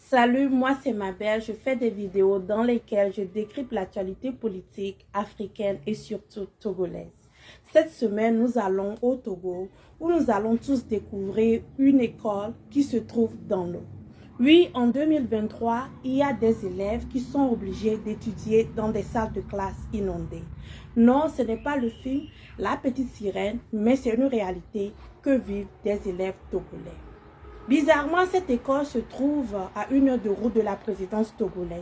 Salut, moi c'est Mabel, je fais des vidéos dans lesquelles je décrypte l'actualité politique africaine et surtout togolaise. Cette semaine, nous allons au Togo où nous allons tous découvrir une école qui se trouve dans l'eau. Oui, en 2023, il y a des élèves qui sont obligés d'étudier dans des salles de classe inondées. Non, ce n'est pas le film La Petite Sirène, mais c'est une réalité que vivent des élèves togolais. Bizarrement, cette école se trouve à 1 heure de route de la présidence togolaise.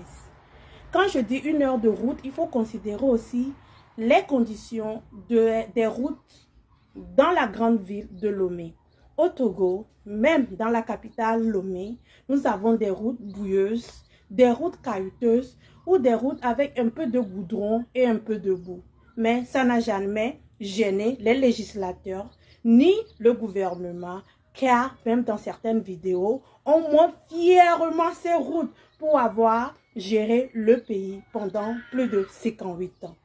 Quand je dis 1 heure de route, il faut considérer aussi les conditions des routes dans la grande ville de Lomé. Au Togo, même dans la capitale Lomé, nous avons des routes boueuses, des routes caillouteuses ou des routes avec un peu de goudron et un peu de boue. Mais ça n'a jamais gêné les législateurs ni le gouvernement, car même dans certaines vidéos, on montre fièrement ces routes pour avoir géré le pays pendant plus de 58 ans.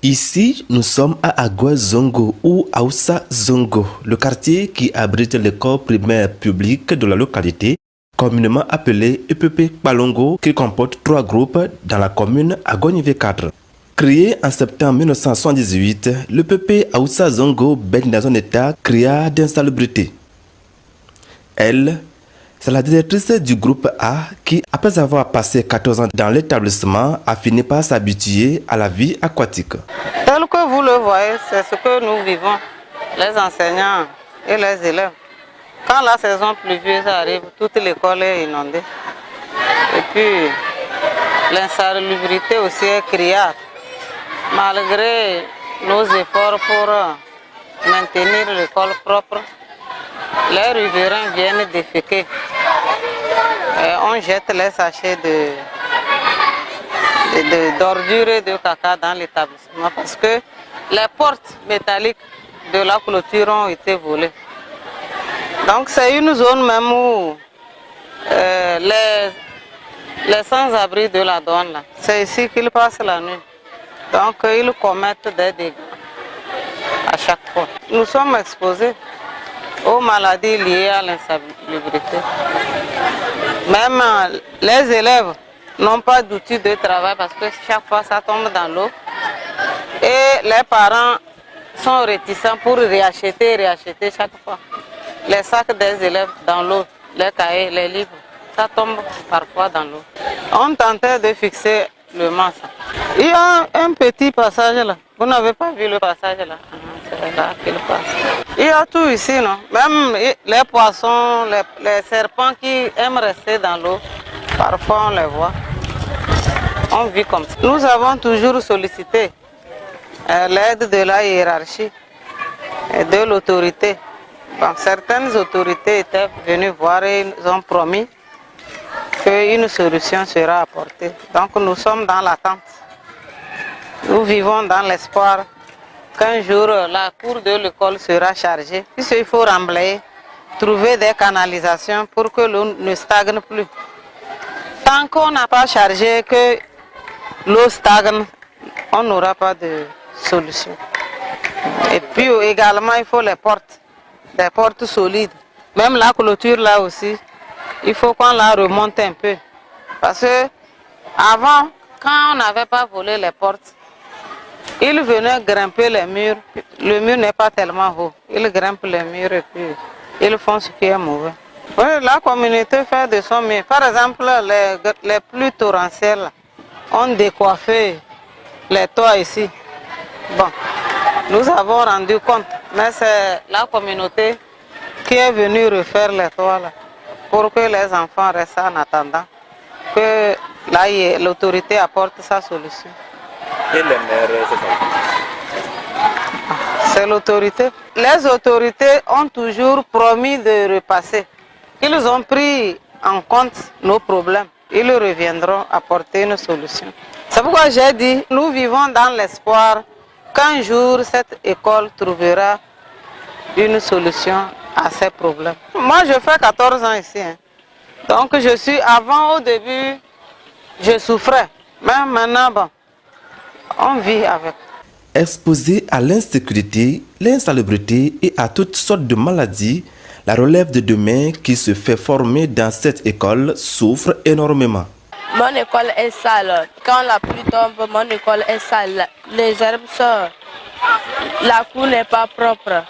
Ici, nous sommes à Agua Zongo ou Aoussa Zongo, le quartier qui abrite l'école primaire publique de la localité, communément appelée EPP Palongo, qui comporte 3 groupes dans la commune Agonive 4. Créé en septembre 1978, l'EPP Aoussa Zongo baigne dans un état criard d'insalubrité. Elle, c'est la directrice du groupe A qui, après avoir passé 14 ans dans l'établissement, a fini par s'habituer à la vie aquatique. Tel que vous le voyez, c'est ce que nous vivons, les enseignants et les élèves. Quand la saison pluvieuse arrive, toute l'école est inondée. Et puis, l'insalubrité aussi est criarde. Malgré nos efforts pour maintenir l'école propre, les riverains viennent déféquer. Et on jette les sachets d'ordures et de caca dans l'établissement parce que les portes métalliques de la clôture ont été volées. Donc c'est une zone même où les sans-abri de la douane, c'est ici qu'ils passent la nuit. Donc ils commettent des dégâts à chaque fois. Nous sommes exposés aux maladies liées à l'insalubrité. Même les élèves n'ont pas d'outils de travail parce que chaque fois ça tombe dans l'eau. Et les parents sont réticents pour réacheter chaque fois. Les sacs des élèves dans l'eau, les cahiers, les livres, ça tombe parfois dans l'eau. On tentait de fixer le masque. Il y a un petit passage là. Vous n'avez pas vu le passage là? C'est là qu'il passe. Il y a tout ici, non? Même les poissons, les serpents qui aiment rester dans l'eau, parfois on les voit. On vit comme ça. Nous avons toujours sollicité l'aide de la hiérarchie et de l'autorité. Bon, certaines autorités étaient venues voir et ils ont promis qu'une solution sera apportée. Donc nous sommes dans l'attente. Nous vivons dans l'espoir qu'un jour la cour de l'école sera chargée. Il faut remblayer, trouver des canalisations pour que l'eau ne stagne plus. Tant qu'on n'a pas chargé, que l'eau stagne, on n'aura pas de solution. Et puis également, il faut les portes, des portes solides. Même la clôture là aussi, il faut qu'on la remonte un peu. Parce que avant, quand on n'avait pas volé les portes, ils venaient grimper les murs. Le mur n'est pas tellement haut. Ils grimpent les murs et puis ils font ce qui est mauvais. Oui, la communauté fait de son mieux. Par exemple, les pluies torrentielles ont décoiffé les toits ici. Bon, nous avons rendu compte, mais c'est la communauté qui est venue refaire les toits là, pour que les enfants restent en attendant que l'autorité apporte sa solution. Et les maires, c'est l'autorité. Les autorités ont toujours promis de repasser. Ils ont pris en compte nos problèmes. Ils reviendront apporter une solution. C'est pourquoi j'ai dit, nous vivons dans l'espoir qu'un jour cette école trouvera une solution à ces problèmes. Moi, je fais 14 ans ici. Donc, au début, je souffrais. Mais maintenant, bon, on vit avec. Exposés à l'insécurité, l'insalubrité et à toutes sortes de maladies, La relève de demain qui se fait former dans cette école souffre énormément. Mon école est sale. Quand la pluie tombe, mon école est sale. Les herbes sortent. La cour n'est pas propre.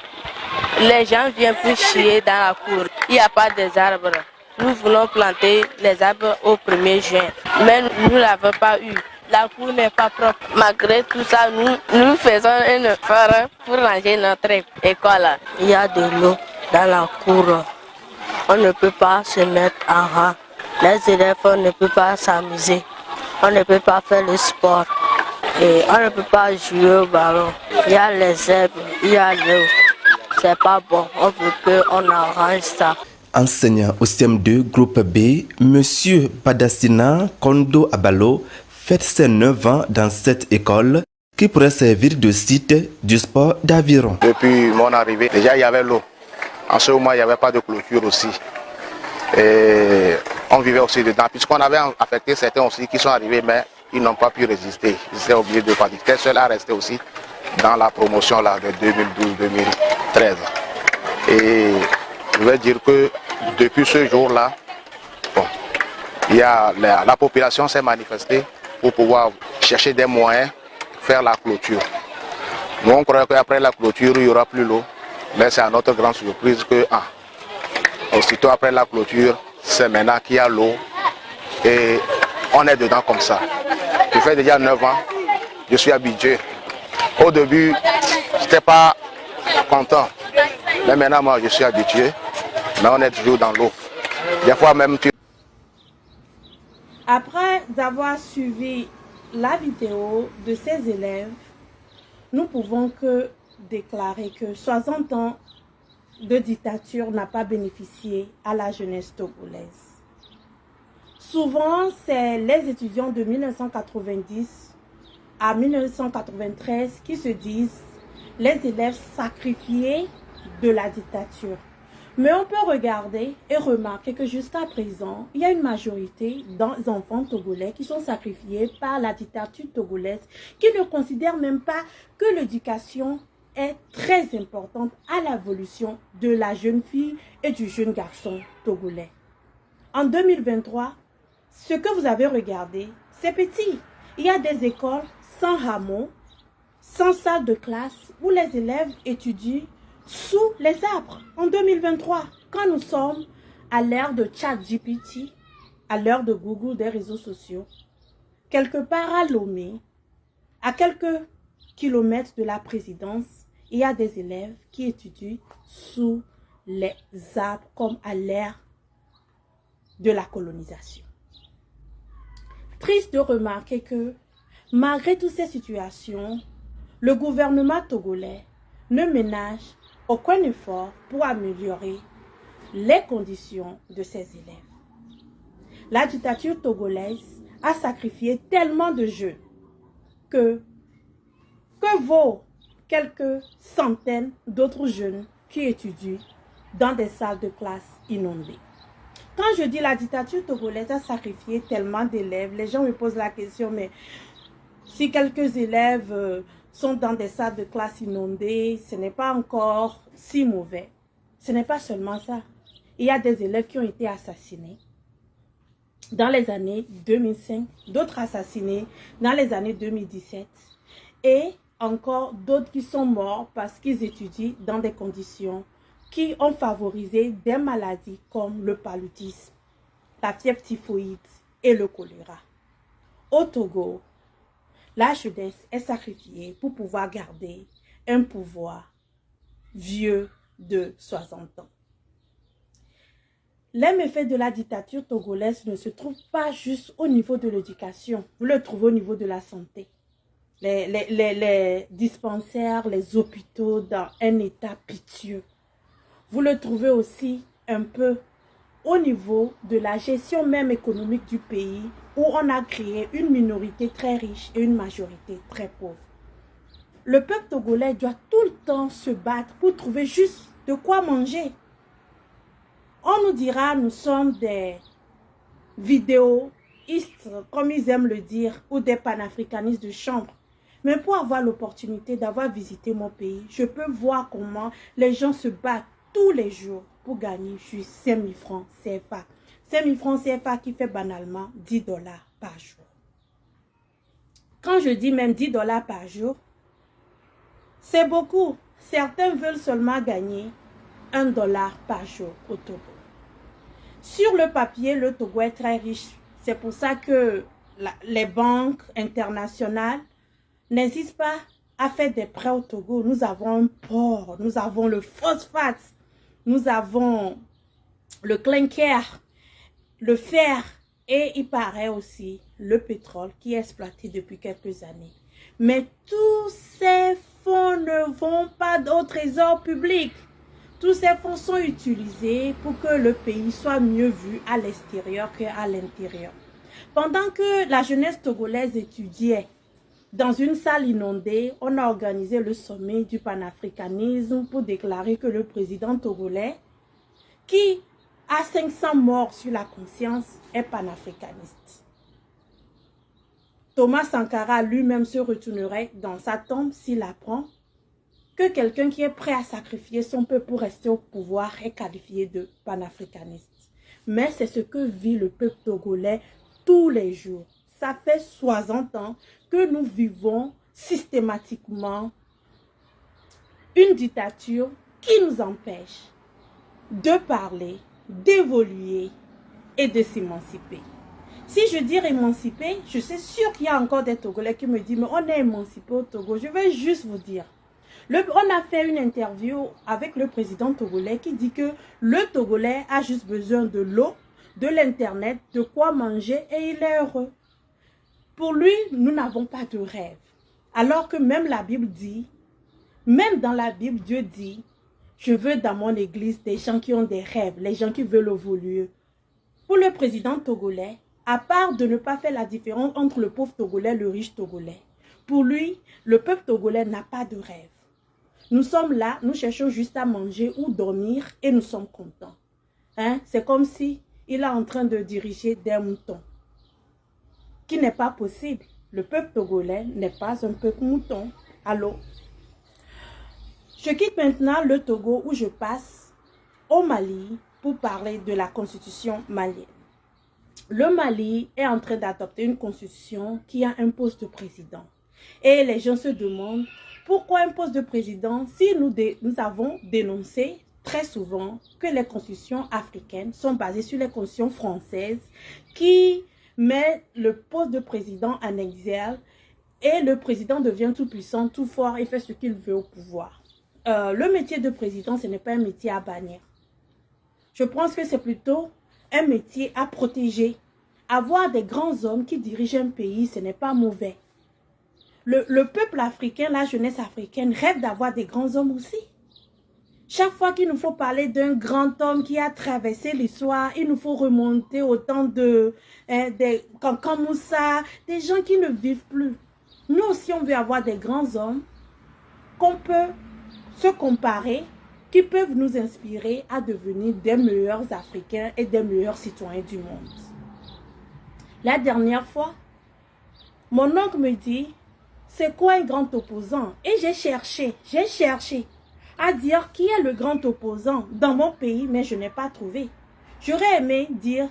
Les gens viennent pour chier dans la cour. Il n'y a pas des arbres. Nous voulons planter les arbres au 1er juin. Mais nous ne l'avons pas eu. La cour n'est pas propre. Malgré tout ça, nous faisons un effort pour ranger notre école. Il y a de l'eau dans la cour. On ne peut pas se mettre en rang. Les élèves ne peuvent pas s'amuser. On ne peut pas faire le sport. Et on ne peut pas jouer au ballon. Il y a les herbes, il y a l'eau. C'est pas bon. On veut qu'on arrange ça. Enseignant au CM2 groupe B, Monsieur Badassina Kondo Abalo fête ses 9 ans dans cette école qui pourrait servir de site du sport d'aviron. Depuis mon arrivée, déjà il y avait l'eau. En ce moment, il n'y avait pas de clôture aussi. Et on vivait aussi dedans, puisqu'on avait affecté certains aussi qui sont arrivés, mais ils n'ont pas pu résister. Ils étaient obligés de partir. J'étais seul à rester aussi dans la promotion là, de 2012-2013. Et je vais dire que depuis ce jour-là, bon, la population s'est manifestée pour pouvoir chercher des moyens, faire la clôture. Nous, on croyait qu'après la clôture, il n'y aura plus l'eau. Mais c'est à notre grande surprise que, aussitôt après la clôture, c'est maintenant qu'il y a l'eau et on est dedans comme ça. Je fais déjà 9 ans, je suis habitué. Au début, je n'étais pas content, mais maintenant moi je suis habitué, mais on est toujours dans l'eau. Des fois même tu... Après avoir suivi la vidéo de ces élèves, nous pouvons que déclarer que 60 ans de dictature n'a pas bénéficié à la jeunesse togolaise. Souvent, c'est les étudiants de 1990 à 1993 qui se disent les élèves sacrifiés de la dictature. Mais on peut regarder et remarquer que jusqu'à présent, il y a une majorité d'enfants togolais qui sont sacrifiés par la dictature togolaise, qui ne considèrent même pas que l'éducation est très importante à l'évolution de la jeune fille et du jeune garçon togolais. En 2023, ce que vous avez regardé, c'est petit. Il y a des écoles sans hameau, sans salle de classe, où les élèves étudient sous les arbres. En 2023, quand nous sommes à l'ère de ChatGPT, à l'ère de Google, des réseaux sociaux, quelque part à Lomé, à quelques kilomètres de la présidence, il y a des élèves qui étudient sous les arbres comme à l'ère de la colonisation. Triste de remarquer que, malgré toutes ces situations, le gouvernement togolais ne ménage aucun effort pour améliorer les conditions de ses élèves. La dictature togolaise a sacrifié tellement de jeunes que vaut quelques centaines d'autres jeunes qui étudient dans des salles de classe inondées. Quand je dis la dictature togolaise a sacrifié tellement d'élèves, les gens me posent la question, mais si quelques élèves sont dans des salles de classe inondées, ce n'est pas encore si mauvais. Ce n'est pas seulement ça. Il y a des élèves qui ont été assassinés dans les années 2005, d'autres assassinés dans les années 2017 et encore d'autres qui sont morts parce qu'ils étudient dans des conditions qui ont favorisé des maladies comme le paludisme, la fièvre typhoïde et le choléra. Au Togo, la jeunesse est sacrifiée pour pouvoir garder un pouvoir vieux de 60 ans. Les méfaits de la dictature togolaise ne se trouvent pas juste au niveau de l'éducation, vous le trouvez au niveau de la santé. Les dispensaires, les hôpitaux dans un état pitié. Vous le trouvez aussi un peu au niveau de la gestion même économique du pays où on a créé une minorité très riche et une majorité très pauvre. Le peuple togolais doit tout le temps se battre pour trouver juste de quoi manger. On nous dira nous sommes des vidéoistes, comme ils aiment le dire, ou des panafricanistes de chambre. Mais pour avoir l'opportunité d'avoir visité mon pays, je peux voir comment les gens se battent tous les jours pour gagner juste 5 000 francs CFA. 5 000 francs CFA qui fait banalement 10 dollars par jour. Quand je dis même 10 dollars par jour, c'est beaucoup. Certains veulent seulement gagner 1 dollar par jour au Togo. Sur le papier, le Togo est très riche. C'est pour ça que les banques internationales n'hésitent pas à faire des prêts au Togo. Nous avons un port, nous avons le phosphate, nous avons le clinker, le fer et il paraît aussi le pétrole qui est exploité depuis quelques années. Mais tous ces fonds ne vont pas au trésor public. Tous ces fonds sont utilisés pour que le pays soit mieux vu à l'extérieur qu'à l'intérieur. Pendant que la jeunesse togolaise étudiait dans une salle inondée, on a organisé le sommet du panafricanisme pour déclarer que le président togolais, qui a 500 morts sur la conscience, est panafricaniste. Thomas Sankara lui-même se retournerait dans sa tombe s'il apprend que quelqu'un qui est prêt à sacrifier son peuple pour rester au pouvoir est qualifié de panafricaniste. Mais c'est ce que vit le peuple togolais tous les jours. Ça fait 60 ans que nous vivons systématiquement une dictature qui nous empêche de parler, d'évoluer et de s'émanciper. Si je dis émanciper, je suis sûre qu'il y a encore des Togolais qui me disent « mais on est émancipé au Togo ». Je vais juste vous dire. On a fait une interview avec le président togolais qui dit que le Togolais a juste besoin de l'eau, de l'internet, de quoi manger et il est heureux. Pour lui, nous n'avons pas de rêve. Alors que même la Bible dit, même dans la Bible, Dieu dit, je veux dans mon église des gens qui ont des rêves, les gens qui veulent évoluer. Pour le président togolais, à part de ne pas faire la différence entre le pauvre togolais et le riche togolais, pour lui, le peuple togolais n'a pas de rêve. Nous sommes là, nous cherchons juste à manger ou dormir et nous sommes contents. Hein? C'est comme si il est en train de diriger des moutons. Qui n'est pas possible. Le peuple togolais n'est pas un peuple mouton. Allô? Je quitte maintenant le Togo où je passe au Mali pour parler de la constitution malienne. Le Mali est en train d'adopter une constitution qui a un poste de président. Et les gens se demandent pourquoi un poste de président si nous avons dénoncé très souvent que les constitutions africaines sont basées sur les constitutions françaises qui met le poste de président en exergue et le président devient tout puissant, tout fort et fait ce qu'il veut au pouvoir. Le métier de président, ce n'est pas un métier à bannir. Je pense que c'est plutôt un métier à protéger. Avoir des grands hommes qui dirigent un pays, ce n'est pas mauvais. Le peuple africain, la jeunesse africaine rêve d'avoir des grands hommes aussi. Chaque fois qu'il nous faut parler d'un grand homme qui a traversé l'histoire, il nous faut remonter au temps de Kankan Moussa, des gens qui ne vivent plus. Nous aussi, on veut avoir des grands hommes qu'on peut se comparer, qui peuvent nous inspirer à devenir des meilleurs Africains et des meilleurs citoyens du monde. La dernière fois, mon oncle me dit, c'est quoi un grand opposant? Et j'ai cherché à dire qui est le grand opposant dans mon pays, mais je n'ai pas trouvé. J'aurais aimé dire,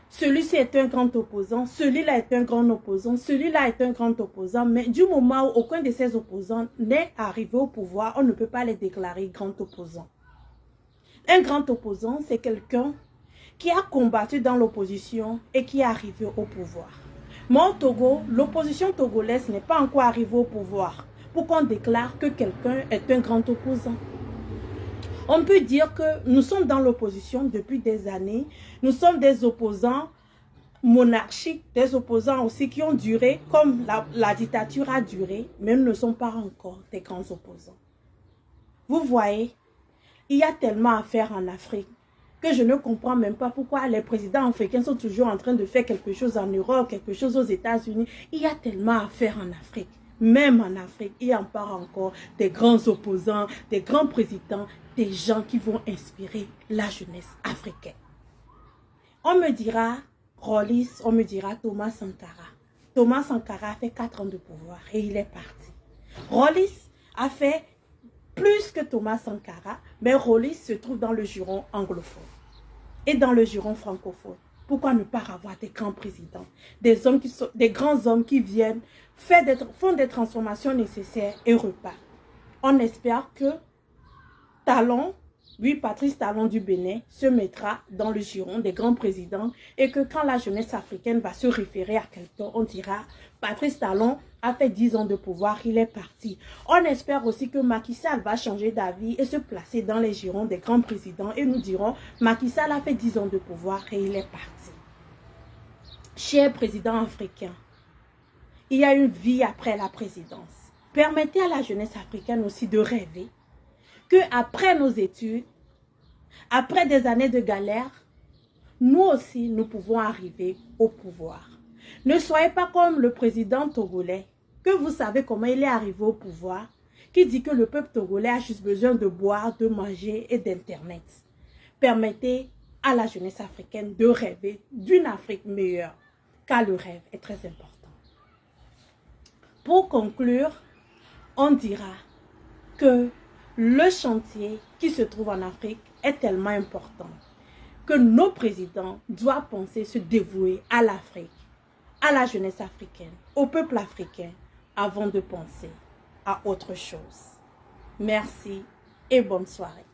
celui-ci est un grand opposant, celui-là est un grand opposant, celui-là est un grand opposant, mais du moment où aucun de ces opposants n'est arrivé au pouvoir, on ne peut pas les déclarer grands opposants. Un grand opposant, c'est quelqu'un qui a combattu dans l'opposition et qui est arrivé au pouvoir. Mais au Togo, l'opposition togolaise n'est pas encore arrivée au pouvoir pour qu'on déclare que quelqu'un est un grand opposant. On peut dire que nous sommes dans l'opposition depuis des années. Nous sommes des opposants monarchiques, des opposants aussi qui ont duré comme la dictature a duré, mais nous ne sommes pas encore des grands opposants. Vous voyez, il y a tellement à faire en Afrique que je ne comprends même pas pourquoi les présidents africains sont toujours en train de faire quelque chose en Europe, quelque chose aux États-Unis. Il y a tellement à faire en Afrique. Même en Afrique, il y a encore des grands opposants, des grands présidents, des gens qui vont inspirer la jeunesse africaine. On me dira Rollis, on me dira Thomas Sankara. Thomas Sankara a fait 4 ans de pouvoir et il est parti. Rollis a fait plus que Thomas Sankara, mais Rollis se trouve dans le giron anglophone et dans le giron francophone. Pourquoi ne pas avoir des grands présidents, des grands hommes qui viennent, font des transformations nécessaires et repartent. On espère que Talon, oui, Patrice Talon du Bénin, se mettra dans le giron des grands présidents et que quand la jeunesse africaine va se référer à quelqu'un, on dira Patrice Talon a fait 10 ans de pouvoir, il est parti. On espère aussi que Macky Sall va changer d'avis et se placer dans les girons des grands présidents et nous dirons Macky Sall a fait 10 ans de pouvoir et il est parti. Chers présidents africains, il y a une vie après la présidence. Permettez à la jeunesse africaine aussi de rêver que après nos études, après des années de galère, nous aussi, nous pouvons arriver au pouvoir. Ne soyez pas comme le président togolais, que vous savez comment il est arrivé au pouvoir, qui dit que le peuple togolais a juste besoin de boire, de manger et d'Internet. Permettez à la jeunesse africaine de rêver d'une Afrique meilleure, car le rêve est très important. Pour conclure, on dira que le chantier qui se trouve en Afrique est tellement important que nos présidents doivent penser se dévouer à l'Afrique, à la jeunesse africaine, au peuple africain, avant de penser à autre chose. Merci et bonne soirée.